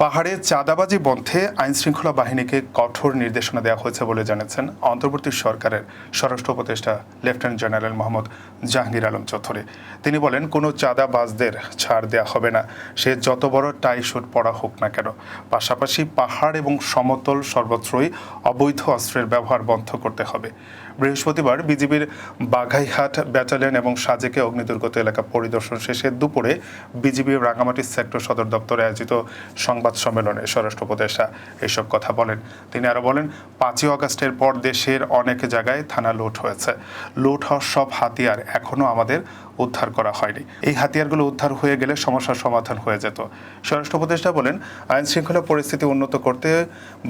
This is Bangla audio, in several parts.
পাহাড়ে চাঁদাবাজি বন্ধে আইনশৃঙ্খলা বাহিনীকে কঠোর নির্দেশনা দেওয়া হয়েছে বলে জানিয়েছেন অন্তর্বর্তী সরকারের স্বরাষ্ট্র উপদেষ্টা লেফটেন্যান্ট জেনারেল মোহাম্মদ জাহাঙ্গীর আলম চৌধুরী। তিনি বলেন, কোনো চাঁদাবাজদের ছাড় দেওয়া হবে না, সে যত বড় টাই শুট পরা হোক না কেন। পাশাপাশি পাহাড় এবং সমতল সর্বত্রই অবৈধ অস্ত্রের ব্যবহার বন্ধ করতে হবে। বৃহস্পতিবার বিজিবির বাঘাইহাট ব্যাটালিয়ন এবং সাজেকে অগ্নিদুর্গত এলাকা পরিদর্শন শেষে দুপুরে বিজিবির রাঙামাটি সেক্টর সদর দপ্তরে আয়োজিত সংবাদ সম্মেলনে স্বরাষ্ট্র উপদেষ্টা এসব কথা বলেন। তিনি আরও বলেন, 5ই আগস্টের পর দেশের অনেক জায়গায় থানা লুট হয়েছে। লুট হওয়া সব হাতিয়ার এখনও আমাদের উদ্ধার করা হয়নি। এই হাতিয়ারগুলো উদ্ধার হয়ে গেলে সমস্যার সমাধান হয়ে যেত। স্বরাষ্ট্র উপদেষ্টা বলেন, আইন শৃঙ্খলা পরিস্থিতি উন্নত করতে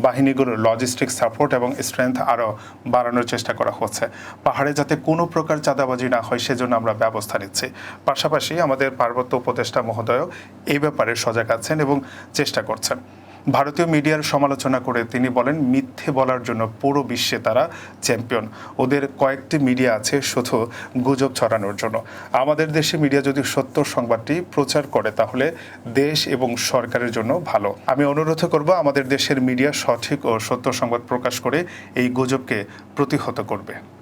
বাহিনীগুলোর লজিস্টিক সাপোর্ট এবং স্ট্রেংথ আরও বাড়ানোর চেষ্টা করা হচ্ছে। পাহাড়ে যাতে কোনো প্রকার চাঁদাবাজি না হয় সেজন্য আমরা ব্যবস্থা নিচ্ছি। পাশাপাশি আমাদের পার্বত্য উপদেষ্টা মহোদয়ও এই ব্যাপারে সজাগ আছেন এবং চেষ্টা করছেন। ভারতীয় মিডিয়ার সমালোচনা করে তিনি বলেন, মিথ্যে বলার জন্য পুরো বিশ্বে তারা চ্যাম্পিয়ন। ওদের কয়েকটি মিডিয়া আছে শুধু গুজব ছড়ানোর জন্য। আমাদের দেশে মিডিয়া যদি সত্য সংবাদটি প্রচার করে তাহলে দেশ এবং সরকারের জন্য ভালো। আমি অনুরোধ করব আমাদের দেশের মিডিয়া সঠিক ও সত্য সংবাদ প্রকাশ করে এই গুজবকে প্রতিহত করবে।